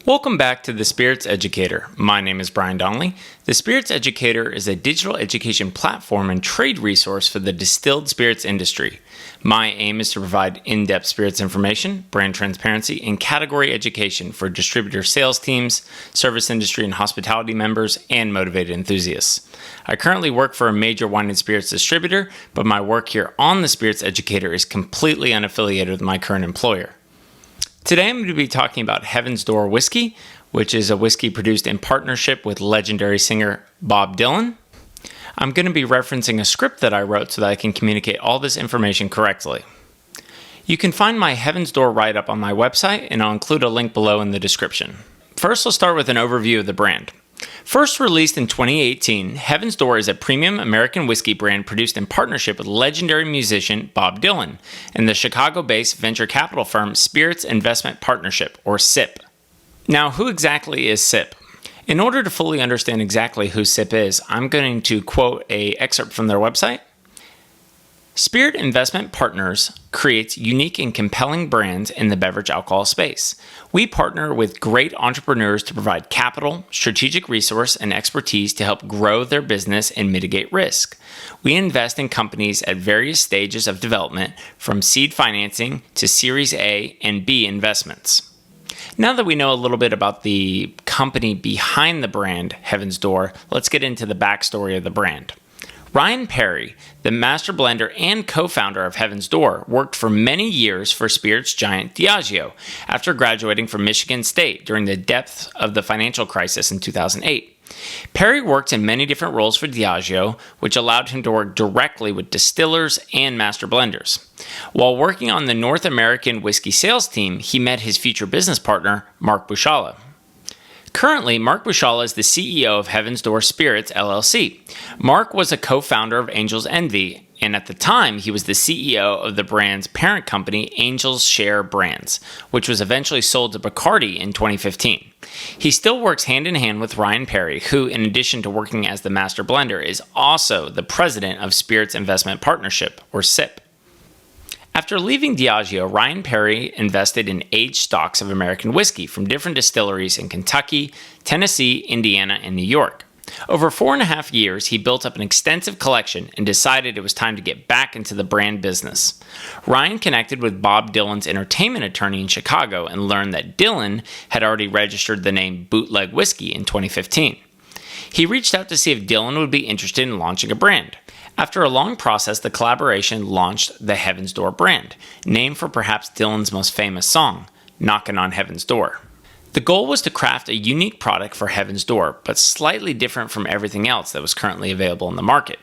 Welcome back to the Spirits Educator. My name is Brian Donnelly. The Spirits Educator is a digital education platform and trade resource for the distilled spirits industry. My aim is to provide in-depth spirits information, brand transparency, and category education for distributor sales teams, service industry and hospitality members, and motivated enthusiasts. I currently work for a major wine and spirits distributor, but my work here on the Spirits Educator is completely unaffiliated with my current employer. Today I'm going to be talking about Heaven's Door whiskey, which is a whiskey produced in partnership with legendary singer Bob Dylan. I'm going to be referencing a script that I wrote so that I can communicate all this information correctly. You can find my Heaven's Door write-up on my website, and I'll include a link below in the description. First, let's start with an overview of the brand. First released in 2018, Heaven's Door is a premium American whiskey brand produced in partnership with legendary musician Bob Dylan and the Chicago-based venture capital firm Spirits Investment Partnership, or SIP. Now, who exactly is SIP? In order to fully understand exactly who SIP is, I'm going to quote an excerpt from their website. Spirit Investment Partners creates unique and compelling brands in the beverage alcohol space. We partner with great entrepreneurs to provide capital, strategic resource, and expertise to help grow their business and mitigate risk. We invest in companies at various stages of development, from seed financing to Series A and B investments. Now that we know a little bit about the company behind the brand, Heaven's Door, let's get into the backstory of the brand. Ryan Perry, the master blender and co-founder of Heaven's Door, worked for many years for spirits giant Diageo after graduating from Michigan State during the depths of the financial crisis in 2008. Perry worked in many different roles for Diageo, which allowed him to work directly with distillers and master blenders. While working on the North American whiskey sales team, he met his future business partner, Mark Buscala. Currently, Mark Buscala is the CEO of Heaven's Door Spirits, LLC. Mark was a co-founder of Angel's Envy, and at the time, he was the CEO of the brand's parent company, Angel's Share Brands, which was eventually sold to Bacardi in 2015. He still works hand-in-hand with Ryan Perry, who, in addition to working as the master blender, is also the president of Spirits Investment Partnership, or SIP. After leaving Diageo, Ryan Perry invested in aged stocks of American whiskey from different distilleries in Kentucky, Tennessee, Indiana, and New York. Over 4.5 years, he built up an extensive collection and decided it was time to get back into the brand business. Ryan connected with Bob Dylan's entertainment attorney in Chicago and learned that Dylan had already registered the name Bootleg Whiskey in 2015. He reached out to see if Dylan would be interested in launching a brand. After a long process, the collaboration launched the Heaven's Door brand, named for perhaps Dylan's most famous song, Knockin' on Heaven's Door. The goal was to craft a unique product for Heaven's Door, but slightly different from everything else that was currently available in the market.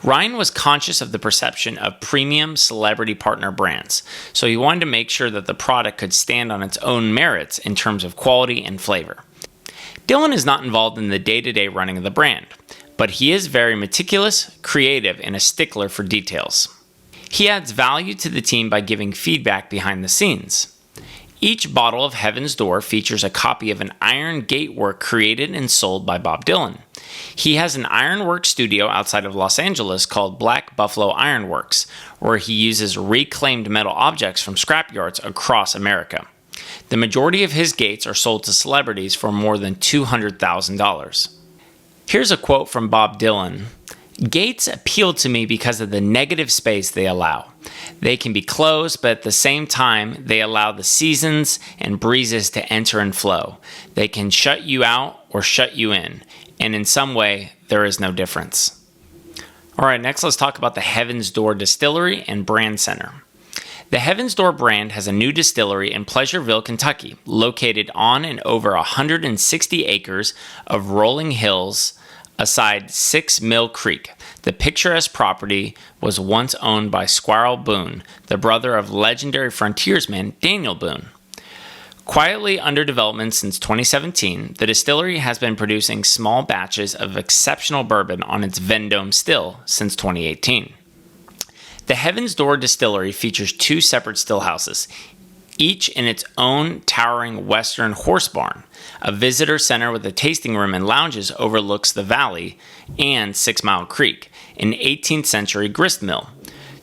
Ryan was conscious of the perception of premium celebrity partner brands, so he wanted to make sure that the product could stand on its own merits in terms of quality and flavor. Dylan is not involved in the day-to-day running of the brand, but he is very meticulous, creative, and a stickler for details. He adds value to the team by giving feedback behind the scenes. Each bottle of Heaven's Door features a copy of an iron gatework created and sold by Bob Dylan. He has an ironwork studio outside of Los Angeles called Black Buffalo Ironworks, where he uses reclaimed metal objects from scrapyards across America. The majority of his gates are sold to celebrities for more than $200,000. Here's a quote from Bob Dylan. "Gates appeal to me because of the negative space they allow. They can be closed, but at the same time, they allow the seasons and breezes to enter and flow. They can shut you out or shut you in, and in some way, there is no difference." All right, next let's talk about the Heaven's Door Distillery and Brand Center. The Heaven's Door brand has a new distillery in Pleasureville, Kentucky, located on and over 160 acres of rolling hills aside 6 Mill Creek. The picturesque property was once owned by Squirrel Boone, the brother of legendary frontiersman Daniel Boone. Quietly under development since 2017, the distillery has been producing small batches of exceptional bourbon on its Vendome still since 2018. The Heaven's Door Distillery features 2 separate still houses, each in its own towering western horse barn. A visitor center with a tasting room and lounges overlooks the valley, and 6 Mile Creek, an 18th century grist mill.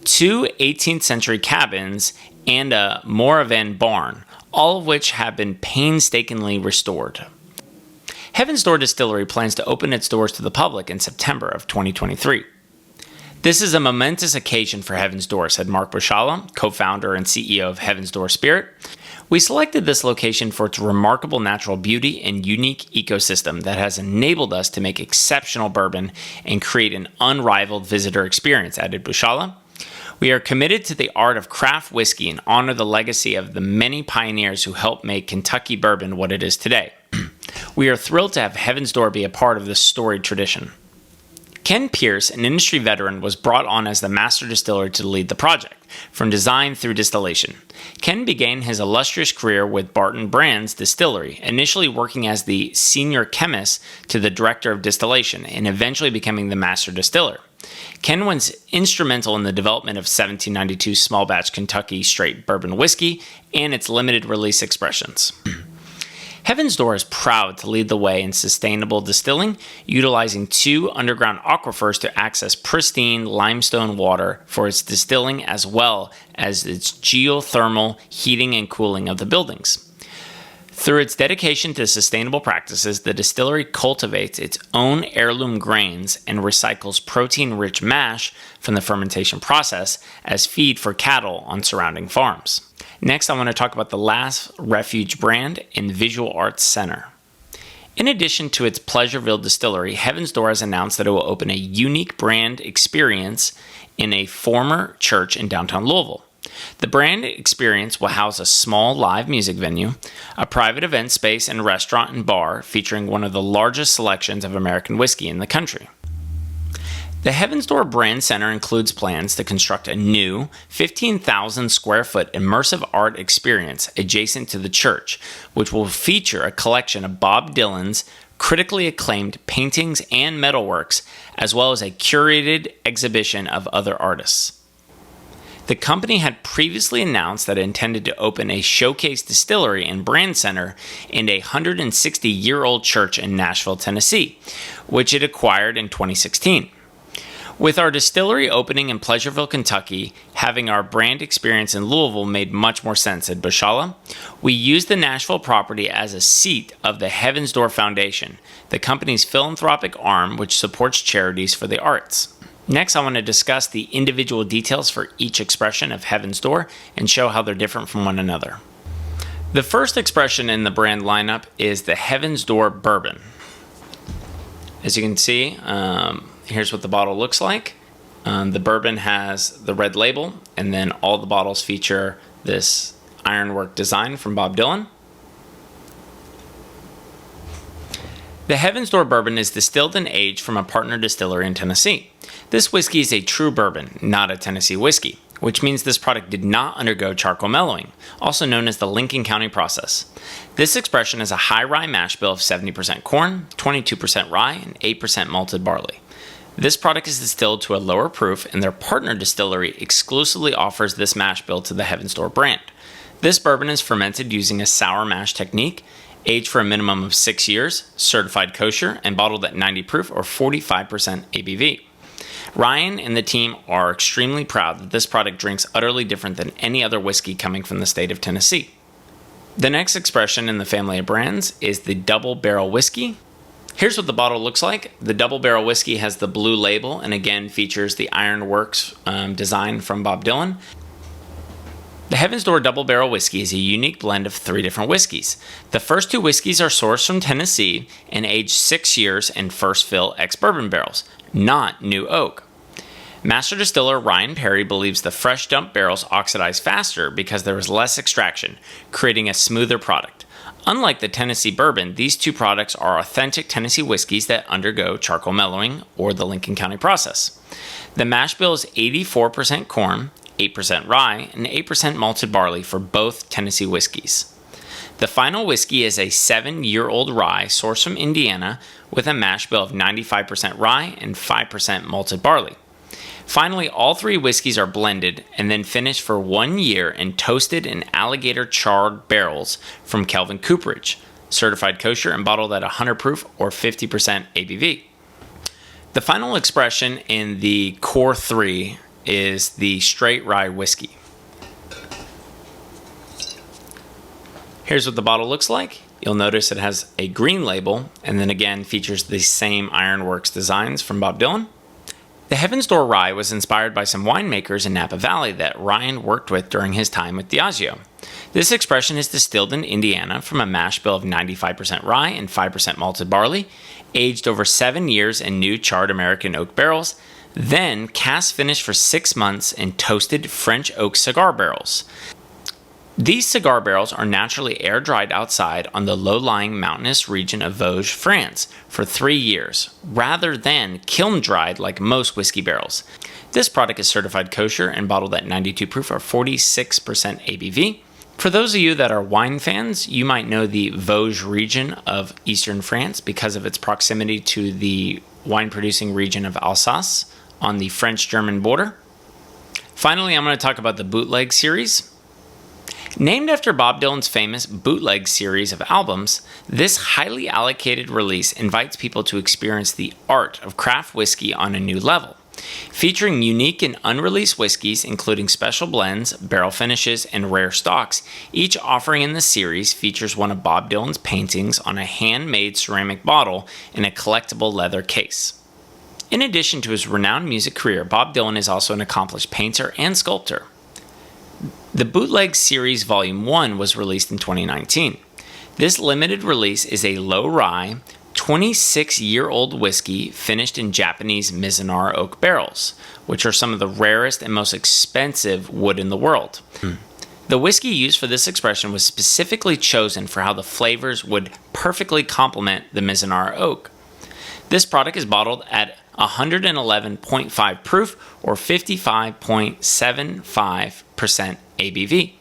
2 18th century cabins and a Moravan barn, all of which have been painstakingly restored. Heaven's Door Distillery plans to open its doors to the public in September of 2023. "This is a momentous occasion for Heaven's Door," said Mark Bushala, co-founder and CEO of Heaven's Door Spirit. "We selected this location for its remarkable natural beauty and unique ecosystem that has enabled us to make exceptional bourbon and create an unrivaled visitor experience," added Bushala. "We are committed to the art of craft whiskey and honor the legacy of the many pioneers who helped make Kentucky bourbon what it is today. We are thrilled to have Heaven's Door be a part of this storied tradition." Ken Pierce, an industry veteran, was brought on as the master distiller to lead the project, from design through distillation. Ken began his illustrious career with Barton Brand's Distillery, initially working as the senior chemist to the director of distillation, and eventually becoming the master distiller. Ken was instrumental in the development of 1792 small batch Kentucky straight bourbon whiskey and its limited release expressions. Heaven's Door is proud to lead the way in sustainable distilling, utilizing 2 underground aquifers to access pristine limestone water for its distilling as well as its geothermal heating and cooling of the buildings. Through its dedication to sustainable practices, the distillery cultivates its own heirloom grains and recycles protein-rich mash from the fermentation process as feed for cattle on surrounding farms. Next, I want to talk about the last refuge brand in Visual Arts Center. In addition to its Pleasureville distillery, Heaven's Door has announced that it will open a unique brand experience in a former church in downtown Louisville. The brand experience will house a small live music venue, a private event space and restaurant and bar featuring one of the largest selections of American whiskey in the country. The Heaven's Door Brand Center includes plans to construct a new 15,000 square foot immersive art experience adjacent to the church, which will feature a collection of Bob Dylan's critically acclaimed paintings and metalworks, as well as a curated exhibition of other artists. The company had previously announced that it intended to open a showcase distillery and brand center in a 160-year-old church in Nashville, Tennessee, which it acquired in 2016. With our distillery opening in Pleasureville, Kentucky, having our brand experience in Louisville made much more sense, said Bushala. We used the Nashville property as a seat of the Heaven's Door Foundation, the company's philanthropic arm which supports charities for the arts. Next, I want to discuss the individual details for each expression of Heaven's Door and show how they're different from one another. The first expression in the brand lineup is the Heaven's Door Bourbon. As you can see, here's what the bottle looks like. The bourbon has the red label, and then all the bottles feature this ironwork design from Bob Dylan. The Heaven's Door Bourbon is distilled and aged from a partner distillery in Tennessee. This whiskey is a true bourbon, not a Tennessee whiskey, which means this product did not undergo charcoal mellowing, also known as the Lincoln County process. This expression has a high rye mash bill of 70% corn, 22% rye, and 8% malted barley. This product is distilled to a lower proof, and their partner distillery exclusively offers this mash bill to the Heaven's Door brand. This bourbon is fermented using a sour mash technique, aged for a minimum of 6 years, certified kosher, and bottled at 90 proof or 45% ABV. Ryan and the team are extremely proud that this product drinks utterly different than any other whiskey coming from the state of Tennessee. The next expression in the family of brands is the Double Barrel Whiskey. Here's what the bottle looks like. The Double Barrel Whiskey has the blue label and again features the ironworks design from Bob Dylan. The Heaven's Door Double Barrel Whiskey is a unique blend of 3 different whiskeys. The first 2 whiskeys are sourced from Tennessee and aged 6 years in first fill ex-bourbon barrels, not new oak. Master distiller Ryan Perry believes the fresh dump barrels oxidize faster because there is less extraction, creating a smoother product. Unlike the Tennessee bourbon, these 2 products are authentic Tennessee whiskeys that undergo charcoal mellowing or the Lincoln County process. The mash bill is 84% corn, 8% rye, and 8% malted barley for both Tennessee whiskeys. The final whiskey is a 7-year-old rye sourced from Indiana with a mash bill of 95% rye and 5% malted barley. Finally, all 3 whiskeys are blended and then finished for 1 year and toasted in alligator charred barrels from Kelvin Cooperage, certified kosher and bottled at 100 proof or 50% ABV. The final expression in the core 3 is the straight rye whiskey. Here's what the bottle looks like. You'll notice it has a green label and then again features the same Ironworks designs from Bob Dylan. The Heaven's Door rye was inspired by some winemakers in Napa Valley that Ryan worked with during his time with Diageo. This expression is distilled in Indiana from a mash bill of 95% rye and 5% malted barley, aged over 7 years in new charred American oak barrels, then cast finished for 6 months in toasted French oak cigar barrels. These cigar barrels are naturally air-dried outside on the low-lying mountainous region of Vosges, France, for 3 years, rather than kiln-dried like most whiskey barrels. This product is certified kosher and bottled at 92 proof or 46% ABV. For those of you that are wine fans, you might know the Vosges region of eastern France because of its proximity to the wine-producing region of Alsace on the French-German border. Finally, I'm going to talk about the Bootleg series. Named after Bob Dylan's famous Bootleg series of albums, this highly allocated release invites people to experience the art of craft whiskey on a new level. Featuring unique and unreleased whiskeys, including special blends, barrel finishes, and rare stocks, each offering in the series features one of Bob Dylan's paintings on a handmade ceramic bottle in a collectible leather case. In addition to his renowned music career, Bob Dylan is also an accomplished painter and sculptor. The Bootleg Series Volume I was released in 2019. This limited release is a low-rye, 26-year-old whiskey finished in Japanese Mizunara oak barrels, which are some of the rarest and most expensive wood in the world. The whiskey used for this expression was specifically chosen for how the flavors would perfectly complement the Mizunara oak. This product is bottled at 111.5 proof or 55.75% ABV.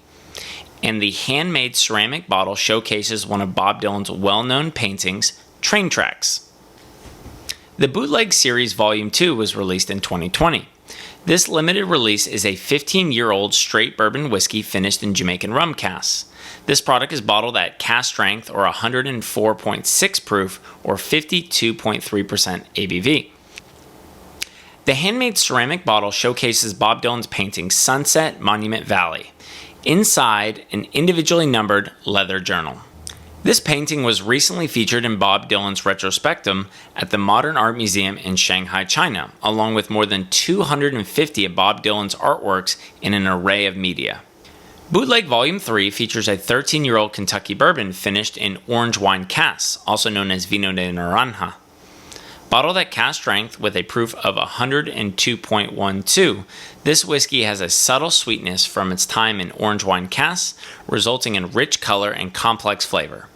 And the handmade ceramic bottle showcases one of Bob Dylan's well-known paintings, Train Tracks. The Bootleg Series Volume II was released in 2020. This limited release is a 15-year-old straight bourbon whiskey finished in Jamaican rum casks. This product is bottled at cask strength or 104.6 proof or 52.3% ABV. The handmade ceramic bottle showcases Bob Dylan's painting Sunset Monument Valley, inside an individually numbered leather journal. This painting was recently featured in Bob Dylan's retrospectum at the Modern Art Museum in Shanghai, China, along with more than 250 of Bob Dylan's artworks in an array of media. Bootleg Volume III features a 13-year-old Kentucky bourbon finished in orange wine casks, also known as Vino de Naranja. Bottled at cask strength with a proof of 102.12, this whiskey has a subtle sweetness from its time in orange wine casks, resulting in rich color and complex flavor.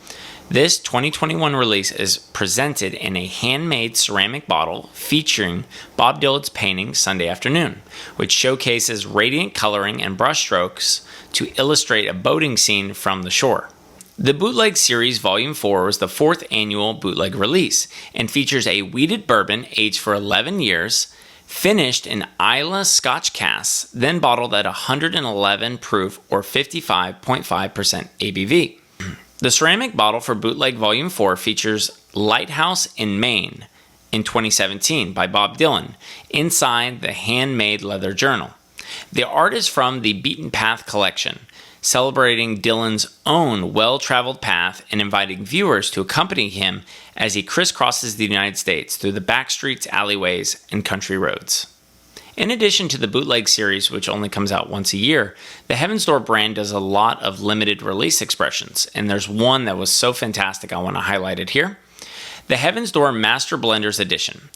This 2021 release is presented in a handmade ceramic bottle featuring Bob Dylan's painting Sunday Afternoon, which showcases radiant coloring and brushstrokes to illustrate a boating scene from the shore. The Bootleg Series Volume IV was the 4th annual bootleg release and features a wheated bourbon aged for 11 years, finished in Islay Scotch casks, then bottled at 111 proof or 55.5% ABV. The ceramic bottle for Bootleg Volume IV features Lighthouse in Maine in 2017 by Bob Dylan inside the handmade leather journal. The art is from the Beaten Path collection, celebrating Dylan's own well-traveled path and inviting viewers to accompany him as he crisscrosses the United States through the back streets, alleyways, and country roads. In addition to the Bootleg series, which only comes out once a year, the Heaven's Door brand does a lot of limited release expressions, and there's one that was so fantastic I want to highlight it here. The Heaven's Door Master Blenders Edition.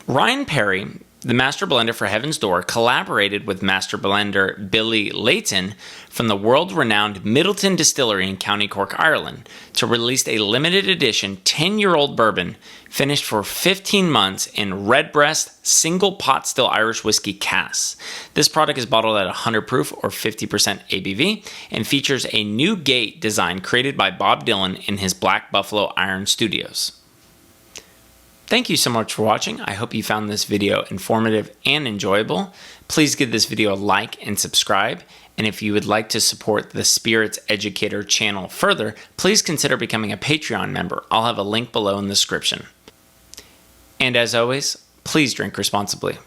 Ryan Perry, the master blender for Heaven's Door, collaborated with master blender Billy Layton from the world-renowned Middleton Distillery in County Cork, Ireland, to release a limited edition 10-year-old bourbon finished for 15 months in Redbreast single pot still Irish whiskey casks. This product is bottled at 100 proof or 50% ABV and features a new gate design created by Bob Dylan in his Black Buffalo Iron Studios. Thank you so much for watching. I hope you found this video informative and enjoyable. Please give this video a like and subscribe. And if you would like to support the Spirits Educator channel further, please consider becoming a Patreon member. I'll have a link below in the description. And as always, please drink responsibly.